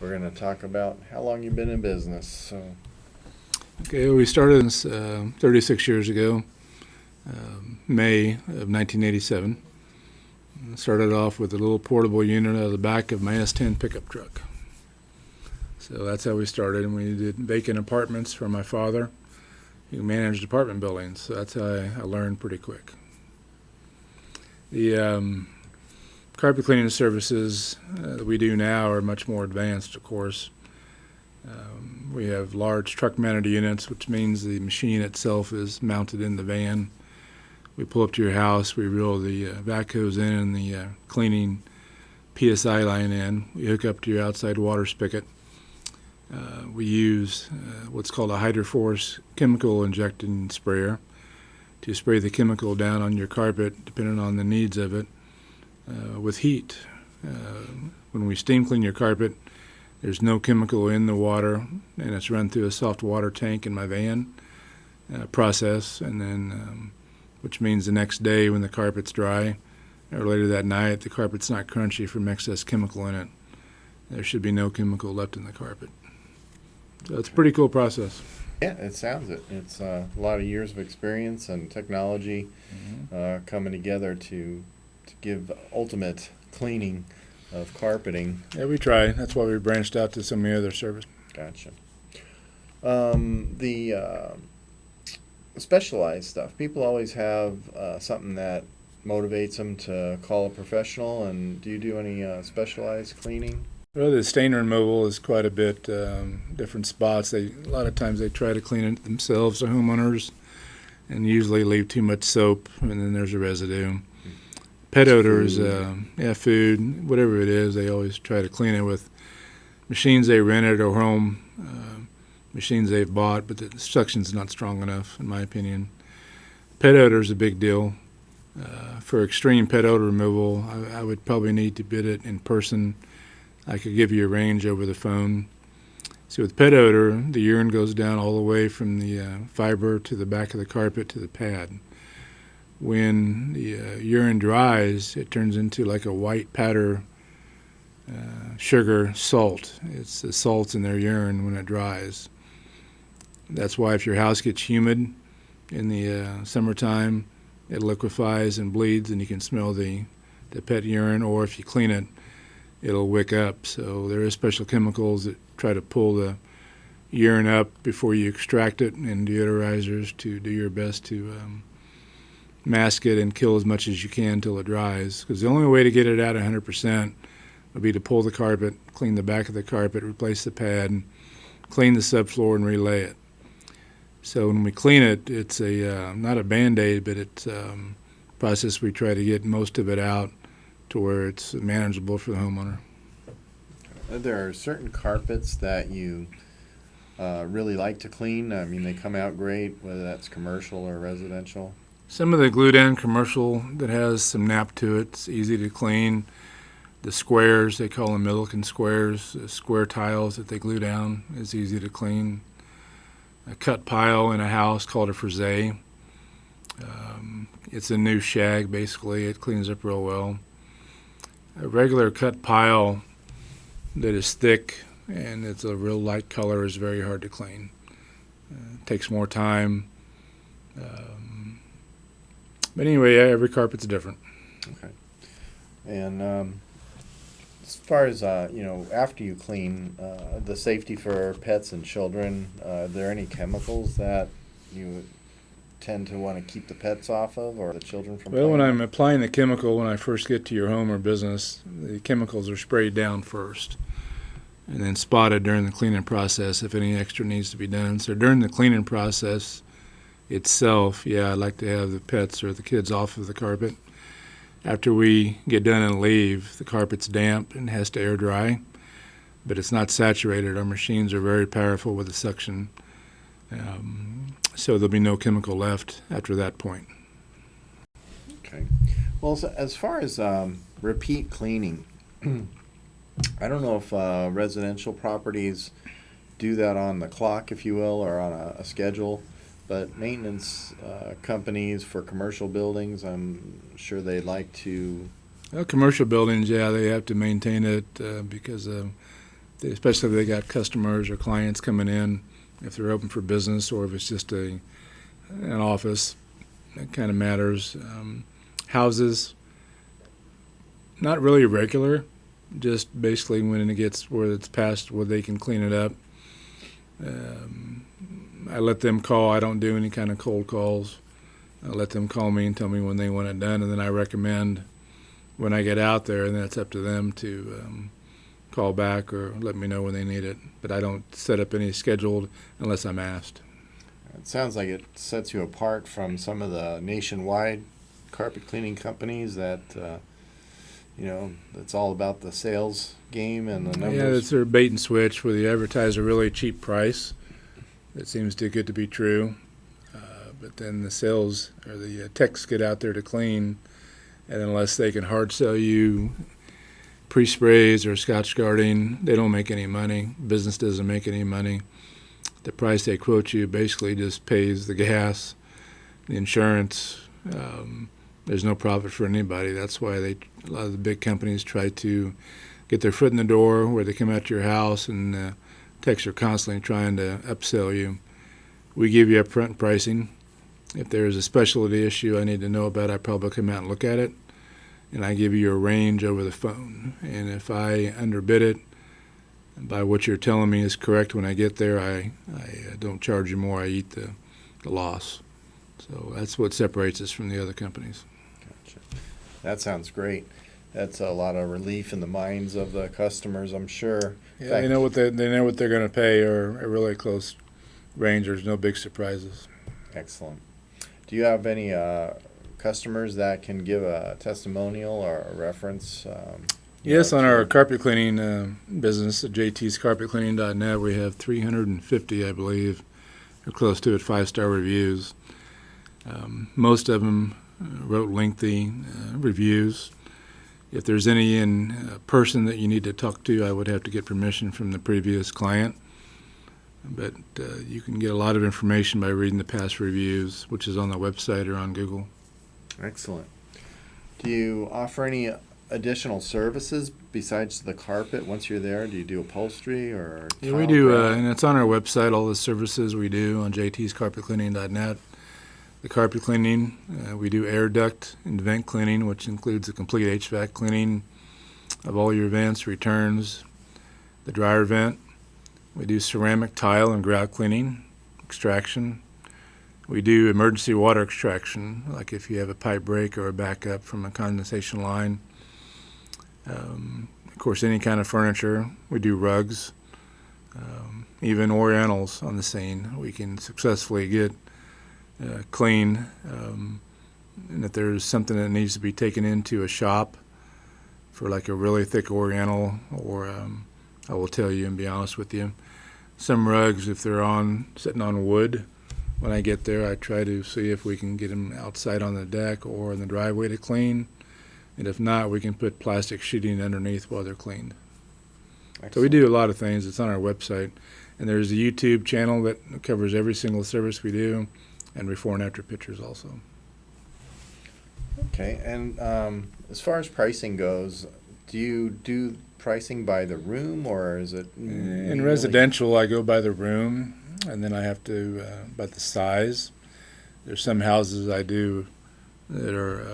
We're going to talk about how long you've been in business. So, Okay, well, we started this 36 years ago, May of 1987. Started off with a little portable unit out of the back of my S10 pickup truck. So that's how we started, and we did vacant apartments for my father, who managed apartment buildings. So that's how I learned pretty quick. The carpet cleaning services that we do now are much more advanced, of course. We have large truck-mounted units, which means the machine itself is mounted in the van. We pull up to your house, we reel the vac hose in and the cleaning PSI line in. We hook up to your outside water spigot. We use what's called a hydroforce chemical injecting sprayer to spray the chemical down on your carpet, depending on the needs of it, with heat. When we steam clean your carpet, there's no chemical in the water, and it's run through a soft water tank in my van process, and then which means the next day when the carpet's dry, or later that night, the carpet's not crunchy from excess chemical in it. There should be no chemical left in the carpet. So it's a pretty cool process. yeah, it sounds it. It's a lot of years of experience and technology coming together to give ultimate cleaning of carpeting. Yeah, we try. That's why we branched out to some of the other service. Gotcha. The specialized stuff. People always have something that motivates them to call a professional. And do you do any specialized cleaning? Well, the stain removal is quite a bit different spots. A lot of times they try to clean it themselves, the homeowners, and usually leave too much soap, and then there's a residue. Pet odors, food, whatever it is, they always try to clean it with machines they rented or home, machines they've bought, but the suction's not strong enough, in my opinion. Pet odor is a big deal. For extreme pet odor removal, I would probably need to bid it in person. I could give you a range over the phone. See, with pet odor, the urine goes down all the way from the fiber to the back of the carpet to the pad. When the urine dries, it turns into like a white powder sugar salt. It's the salts in their urine when it dries. That's why if your house gets humid in the summertime, it liquefies and bleeds, and you can smell the pet urine, or if you clean it, it'll wick up. So there are special chemicals that try to pull the urine up before you extract it, and deodorizers to do your best to mask it and kill as much as you can until it dries. Because the only way to get it out 100% would be to pull the carpet, clean the back of the carpet, replace the pad, clean the subfloor, and relay it. So when we clean it, it's a not a Band-Aid, but it's a process we try to get most of it out to where it's manageable for the homeowner. There are certain carpets that you really like to clean. I mean, they come out great, whether that's commercial or residential. Some of the glued-in commercial that has some nap to it, it's easy to clean. The squares, they call them Milliken squares, the square tiles that they glue down is easy to clean. A cut pile in a house called a frisee. It's a new shag, basically. It cleans up real well. A regular cut pile that is thick and it's a real light color is very hard to clean. It takes more time. But anyway, every carpet's different. Okay. And as far as after you clean, the safety for pets and children, are there any chemicals that you tend to want to keep the pets off of, or the children from? Well, playing when I'm with? applying the chemical, when I first get to your home or business, the chemicals are sprayed down first and then spotted during the cleaning process if any extra needs to be done. So during the cleaning process itself, I like to have the pets or the kids off of the carpet. After we get done and leave, the carpet's damp and has to air dry, but it's not saturated. Our machines are very powerful with the suction, so there'll be no chemical left after that point. Okay. Well, so as far as repeat cleaning, I don't know if residential properties do that on the clock, if you will, or on a schedule. But maintenance companies for commercial buildings, I'm sure they'd like to. Commercial buildings, they have to maintain it because especially if they got customers or clients coming in, if they're open for business or if it's just an office. That kind of matters. Houses, not really regular, just basically when it gets where it's past where they can clean it up. I let them call. I don't do any kind of cold calls. I let them call me and tell me when they want it done, and then I recommend when I get out there, and that's up to them to call back or let me know when they need it. But I don't set up any scheduled unless I'm asked. It sounds like it sets you apart from some of the nationwide carpet cleaning companies that, it's all about the sales game and the numbers. Yeah, it's their bait and switch where they advertise a really cheap price. That seems too good to be true. But then the sales or the techs get out there to clean, and unless they can hard sell you pre-sprays or Scotch guarding, they don't make any money. Business doesn't make any money. The price they quote you basically just pays the gas, the insurance. There's no profit for anybody. That's why a lot of the big companies try to get their foot in the door where they come out to your house, and techs are constantly trying to upsell you. We give you upfront pricing. If there's a specialty issue I need to know about, I probably come out and look at it, and I give you a range over the phone. And if I underbid it, by what you're telling me is correct when I get there, I don't charge you more. I eat the loss. So that's what separates us from the other companies. Gotcha. That sounds great. That's a lot of relief in the minds of the customers, I'm sure. Yeah, they know what they're going to pay, or a really close range. There's no big surprises. Excellent. Do you have any customers that can give a testimonial or a reference? Yes, on our carpet cleaning business at jtscarpetcleaning.net, we have 350, I believe, or close to it, 5-star reviews. Most of them wrote lengthy reviews. If there's any in person that you need to talk to, I would have to get permission from the previous client. But you can get a lot of information by reading the past reviews, which is on the website or on Google. Excellent. Do you offer any additional services besides the carpet once you're there? Do you do upholstery or Yeah, we do, and it's on our website, all the services we do on jtscarpetcleaning.net. The carpet cleaning, we do air duct and vent cleaning, which includes the complete HVAC cleaning of all your vents, returns, the dryer vent. We do ceramic tile and grout cleaning, extraction. We do emergency water extraction, like if you have a pipe break or a backup from a condensation line. Of course, any kind of furniture. We do rugs, even Orientals on the scene. We can successfully get clean. And if there's something that needs to be taken into a shop for like a really thick Oriental, or I will tell you and be honest with you, some rugs, if they're sitting on wood, when I get there, I try to see if we can get them outside on the deck or in the driveway to clean. And if not, we can put plastic sheeting underneath while they're cleaned. Excellent. So we do a lot of things. It's on our website. And there's a YouTube channel that covers every single service we do, and before and after pictures also. Okay. And as far as pricing goes, do you do pricing by the room, or is it? In residential, I go by the room, and then I have to by the size. There's some houses I do that are,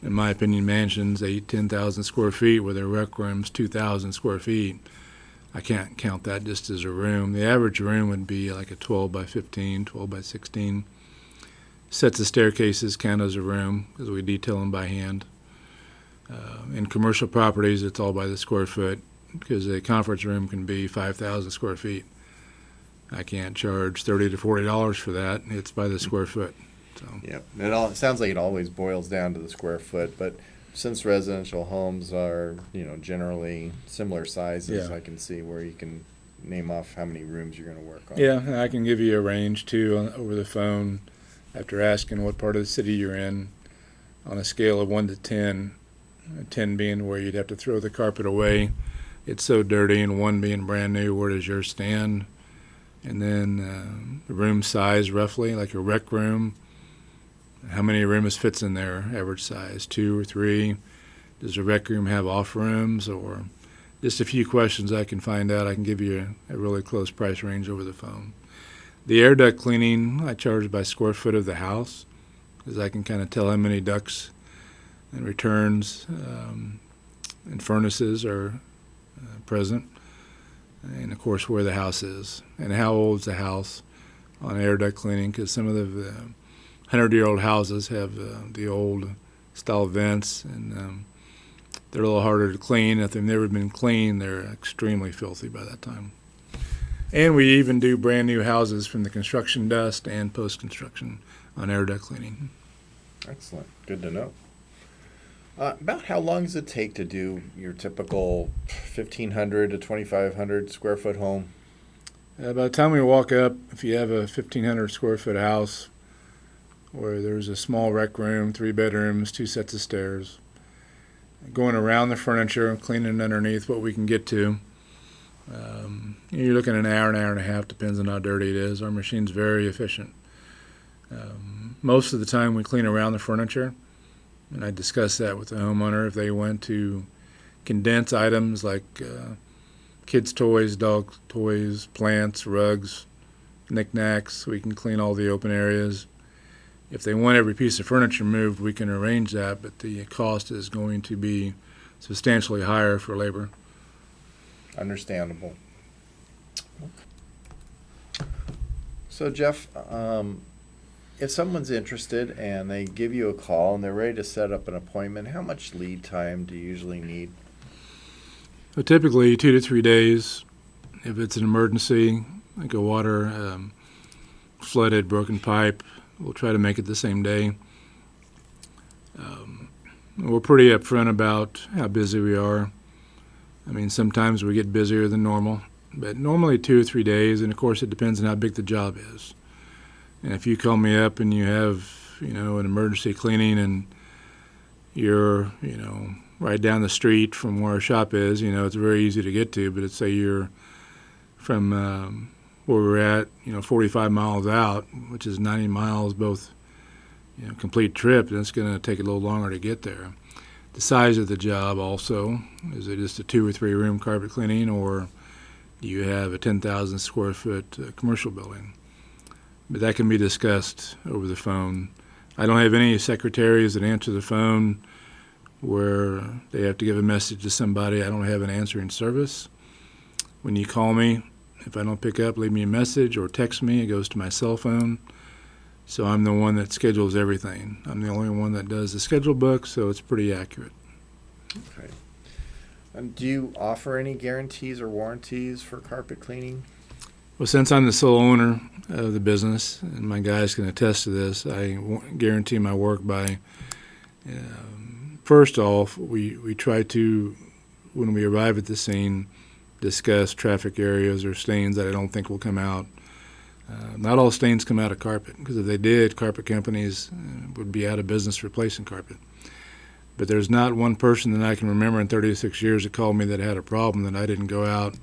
in my opinion, mansions, 10,000 square feet, where their rec room's 2,000 square feet. I can't count that just as a room. The average room would be like a 12 by 15, 12 by 16. Sets of staircases count as a room because we detail them by hand. In commercial properties, it's all by the square foot because a conference room can be 5,000 square feet. I can't charge $30 to $40 for that. It's by the square foot. So. Yep. It sounds like it always boils down to the square foot, but since residential homes are, generally similar sizes, yeah. I can see where you can name off how many rooms you're going to work on. Yeah, and I can give you a range too over the phone after asking what part of the city you're in on a scale of 1 to 10. 10 being where you'd have to throw the carpet away. It's so dirty, and 1 being brand new. Where does yours stand? And then the room size, roughly, like a rec room. How many rooms fits in there, average size, 2 or 3? Does a rec room have off rooms, or just a few questions I can find out, I can give you a really close price range over the phone. The air duct cleaning, I charge by square foot of the house, because I can kind of tell how many ducts and returns and furnaces are present, and of course where the house is and how old is the house on air duct cleaning, because some of the 100-year-old houses have the old style vents, and they're a little harder to clean. If they've never been cleaned, they're extremely filthy by that time. And we even do brand new houses from the construction dust and post-construction on air duct cleaning. Excellent. Good to know. About how long does it take to do your typical 1,500 to 2,500 square foot home? By the time we walk up, if you have a 1,500 square foot house where there's a small rec room, 3 bedrooms, 2 sets of stairs, going around the furniture and cleaning underneath what we can get to, you're looking at an hour and a half, depends on how dirty it is. Our machine's very efficient. Most of the time we clean around the furniture, and I discuss that with the homeowner. If they want to condense items like kids' toys, dog toys, plants, rugs, knickknacks, we can clean all the open areas. If they want every piece of furniture moved, we can arrange that, but the cost is going to be substantially higher for labor. Understandable. So Jeff, if someone's interested and they give you a call and they're ready to set up an appointment, how much lead time do you usually need? So typically 2 to 3 days. If it's an emergency, like a water flooded, broken pipe, we'll try to make it the same day. We're pretty upfront about how busy we are. I mean, sometimes we get busier than normal, but normally 2 or 3 days, and of course it depends on how big the job is. And if you call me up and you have, an emergency cleaning and you're, right down the street from where our shop is, it's very easy to get to, but let's say you're from where we're at, 45 miles out, which is 90 miles both, complete trip, and it's going to take a little longer to get there. The size of the job also, is it just a 2 or 3 room carpet cleaning, or do you have a 10,000 square foot commercial building? But that can be discussed over the phone. I don't have any secretaries that answer the phone where they have to give a message to somebody. I don't have an answering service. When you call me, if I don't pick up, leave me a message or text me. It goes to my cell phone. So I'm the one that schedules everything. I'm the only one that does the schedule book, so it's pretty accurate. Okay. And do you offer any guarantees or warranties for carpet cleaning? Well, since I'm the sole owner of the business, and my guys can attest to this, I guarantee my work by, first off, we try to, when we arrive at the scene, discuss traffic areas or stains that I don't think will come out. Not all stains come out of carpet, because if they did, carpet companies would be out of business replacing carpet. But there's not one person that I can remember in 36 years that called me that had a problem that I didn't go out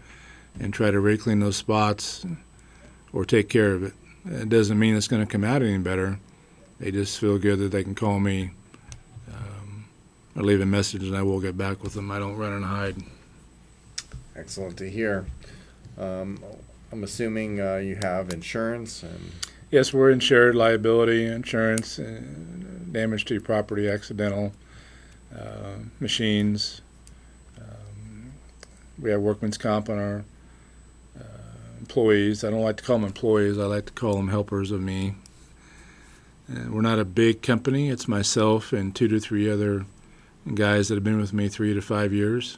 and try to re-clean those spots or take care of it. It doesn't mean it's going to come out any better. They just feel good that they can call me or leave a message, and I will get back with them. I don't run and hide. Excellent to hear. I'm assuming you have insurance and Yes, we're insured, liability insurance, damage to property, accidental, machines. We have workman's comp on our employees. I don't like to call them employees. I like to call them helpers of me. We're not a big company. It's myself and 2 to 3 other guys that have been with me 3 to 5 years.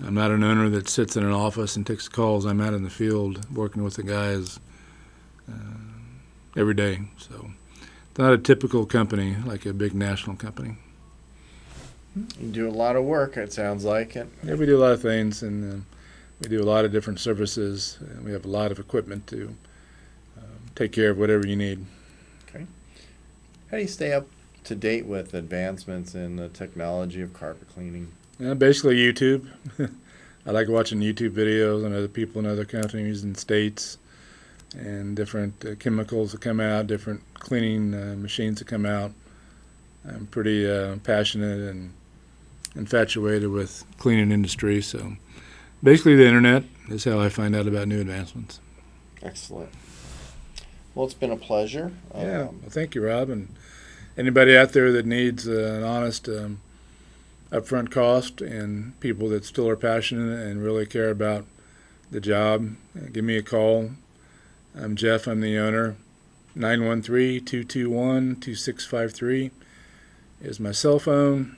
I'm not an owner that sits in an office and takes calls. I'm out in the field working with the guys every day. So it's not a typical company like a big national company. you do a lot of work, it sounds like. Yeah, we do a lot of things, and we do a lot of different services. And we have a lot of equipment to take care of whatever you need. Okay. How do you stay up to date with advancements in the technology of carpet cleaning? Basically YouTube. I like watching YouTube videos on other people in other countries and states, and different chemicals that come out, different cleaning machines that come out. I'm pretty passionate and infatuated with cleaning industry. So basically the internet is how I find out about new advancements. Excellent. Well, it's been a pleasure. Yeah, well, thank you, Rob. And anybody out there that needs an honest upfront cost and people that still are passionate and really care about the job, give me a call. I'm Jeff. I'm the owner. 913-221-2653 is my cell phone.